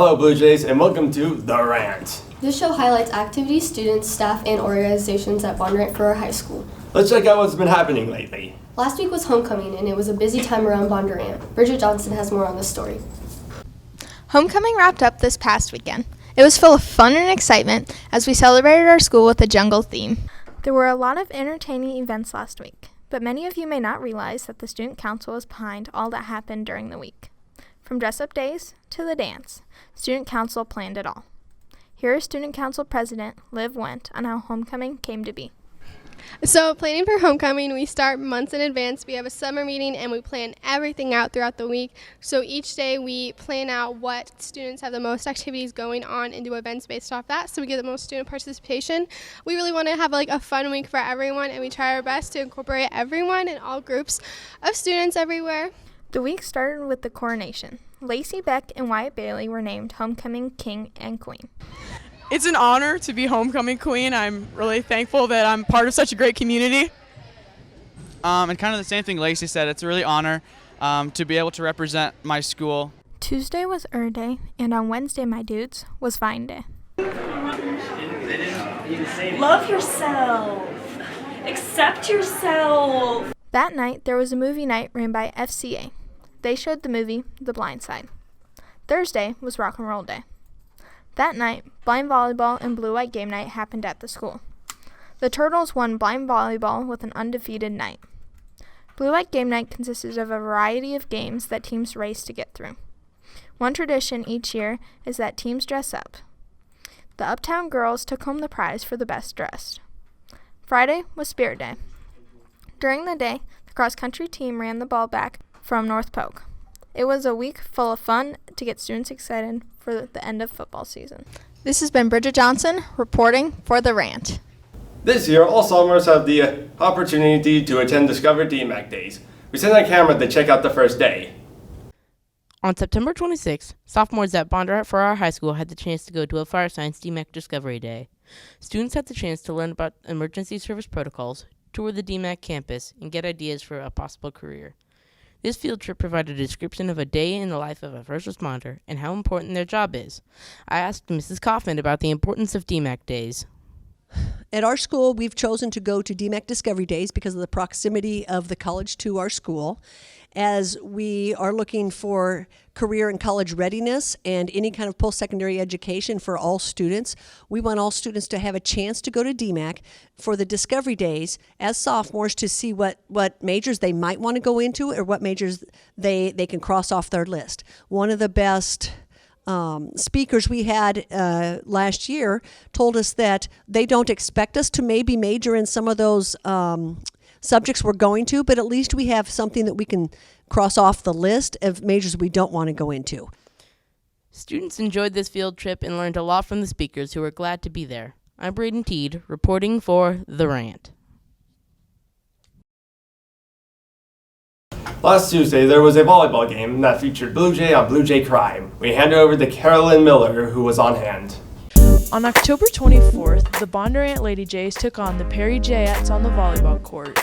Hello, Bluejays, and welcome to The Rant. This show highlights activities, students, staff, and organizations at Bondurant for our high school. Let's check out what's been happening lately. Last week was homecoming, and it was a busy time around Bondurant. Bridget Johnson has more on the story. Homecoming wrapped up this past weekend. It was full of fun and excitement as we celebrated our school with a jungle theme. There were a lot of entertaining events last week, but many of you may not realize that the student council was behind all that happened during the week. From dress-up days to the dance, student council planned it all. Here is student council president Liv Wendt on how homecoming came to be. So planning for homecoming, we start months in advance. We have a summer meeting and we plan everything out throughout the week. So each day we plan out what students have the most activities going on and do events based off that, so we get the most student participation. We really want to have a fun week for everyone, and we try our best to incorporate everyone and all groups of students everywhere. The week started with the coronation. Lacey Beck and Wyatt Bailey were named homecoming king and queen. It's an honor to be homecoming queen. I'm really thankful that I'm part of such a great community. And kind of the same thing Lacey said, it's a really honor to be able to represent my school. Tuesday was Day, and on Wednesday, my dudes, was Vine Day. Love yourself. Accept yourself. That night, there was a movie night ran by FCA. They showed the movie The Blind Side. Thursday was Rock and Roll Day. That night, blind volleyball and blue-white game night happened at the school. The Turtles won blind volleyball with an undefeated night. Blue-white game night consisted of a variety of games that teams race to get through. One tradition each year is that teams dress up. The Uptown girls took home the prize for the best dressed. Friday was Spirit Day. During the day, the cross-country team ran the ball back from North Polk. It was a week full of fun to get students excited for the end of football season. This has been Bridget Johnson reporting for The Rant. This year, all sophomores have the opportunity to attend Discover DMAC Days. We sent a camera to check out the first day. On September 26th, sophomores at Bondurant for our high school had the chance to go to a Fire Science DMAC Discovery Day. Students had the chance to learn about emergency service protocols, tour the DMAC campus, and get ideas for a possible career. This field trip provided a description of a day in the life of a first responder and how important their job is. I asked Mrs. Kaufman about the importance of DMAC days. At our school, we've chosen to go to DMAC Discovery Days because of the proximity of the college to our school. As we are looking for career and college readiness and any kind of post-secondary education for all students, we want all students to have a chance to go to DMAC for the Discovery Days as sophomores to see what majors they might want to go into or what majors they can cross off their list. One of the best speakers we had last year told us that they don't expect us to maybe major in some of those subjects we're going to, but at least we have something that we can cross off the list of majors we don't want to go into. Students enjoyed this field trip and learned a lot from the speakers who were glad to be there. I'm Braden Teed, reporting for The Rant. Last Tuesday, there was a volleyball game that featured Bluejay on Bluejay Crime. We hand it over to Carolyn Miller, who was on hand. On October 24th, the Bondurant Lady Jays took on the Perry Jayettes on the volleyball court.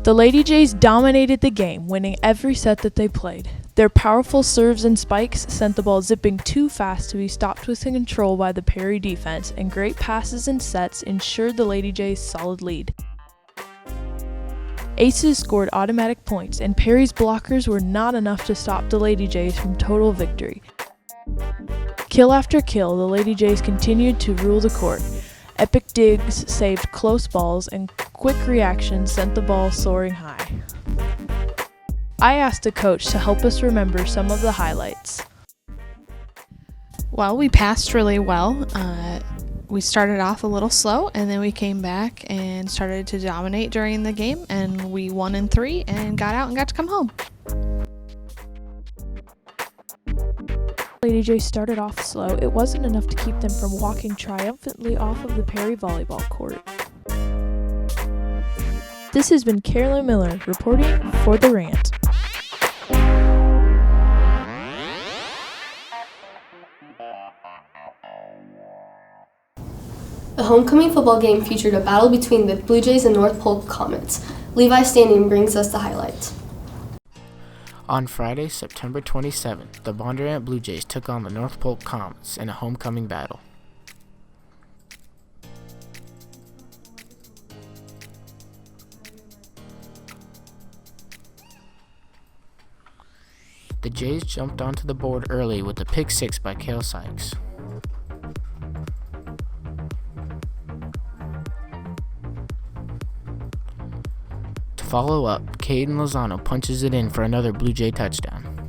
The Lady Jays dominated the game, winning every set that they played. Their powerful serves and spikes sent the ball zipping too fast to be stopped with control by the Perry defense, and great passes and sets ensured the Lady Jays' solid lead. Aces scored automatic points, and Perry's blockers were not enough to stop the Lady Jays from total victory. Kill after kill, the Lady Jays continued to rule the court. Epic digs saved close balls, and quick reactions sent the ball soaring high. I asked a coach to help us remember some of the highlights. Well, we passed really well. We started off a little slow, and then we came back and started to dominate during the game, and we won in 3 and got out and got to come home. Lady J started off slow. It wasn't enough to keep them from walking triumphantly off of the Perry volleyball court. This has been Carolyn Miller reporting for The Rant. The homecoming football game featured a battle between the Bluejays and North Polk Comets. Levi Standing brings us the highlights. On Friday, September 27th, the Bondurant Bluejays took on the North Polk Comets in a homecoming battle. The Jays jumped onto the board early with a pick six by Cale Sykes. To follow up, Caden Lozano punches it in for another Blue Jay touchdown.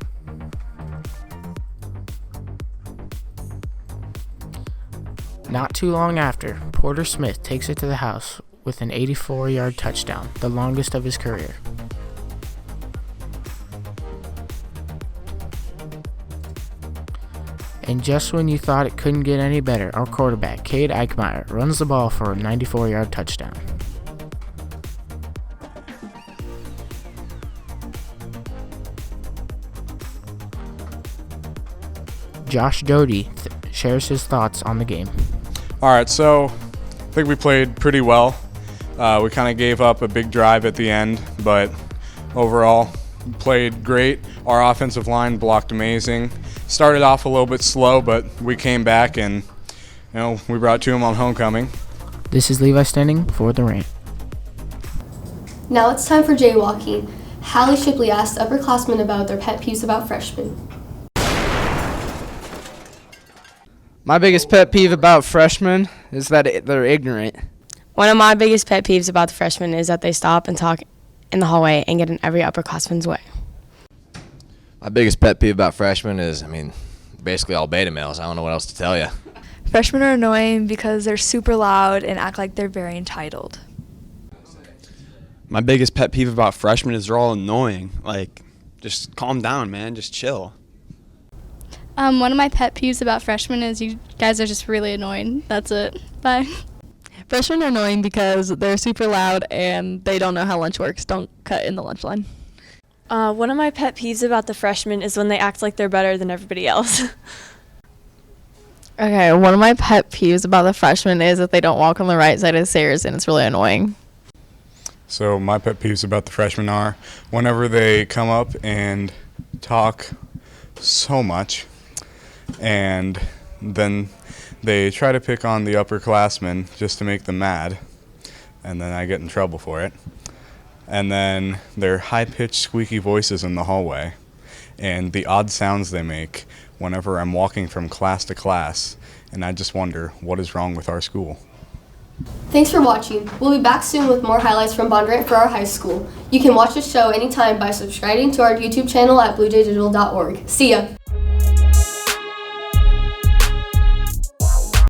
Not too long after, Porter Smith takes it to the house with an 84-yard touchdown, the longest of his career. And just when you thought it couldn't get any better, our quarterback, Cade Eichmeyer, runs the ball for a 94-yard touchdown. Josh Doty shares his thoughts on the game. All right, so I think we played pretty well. We kind of gave up a big drive at the end, but overall played great. Our offensive line blocked amazing. Started off a little bit slow, but we came back and we brought to them on homecoming. This is Levi Standing for the Rant. Now it's time for jaywalking. Hallie Shipley asked upperclassmen about their pet peeves about freshmen. My biggest pet peeve about freshmen is that they're ignorant. One of my biggest pet peeves about the freshmen is that they stop and talk in the hallway and get in every upperclassman's way. My biggest pet peeve about freshmen is, basically all beta males. I don't know what else to tell you. Freshmen are annoying because they're super loud and act like they're very entitled. My biggest pet peeve about freshmen is they're all annoying. Just calm down, man. Just chill. One of my pet peeves about freshmen is you guys are just really annoying. That's it. Bye. Freshmen are annoying because they're super loud and they don't know how lunch works. Don't cut in the lunch line. One of my pet peeves about the freshmen is when they act like they're better than everybody else. Okay, one of my pet peeves about the freshmen is that they don't walk on the right side of the stairs, and it's really annoying. So my pet peeves about the freshmen are whenever they come up and talk so much, and then they try to pick on the upperclassmen just to make them mad, and then I get in trouble for it. And then their high-pitched squeaky voices in the hallway and the odd sounds they make whenever I'm walking from class to class, and I just wonder what is wrong with our school. Thanks for watching. We'll be back soon with more highlights from Bondurant for our high school. You can watch the show anytime by subscribing to our YouTube channel at bluejaydigital.org. See ya!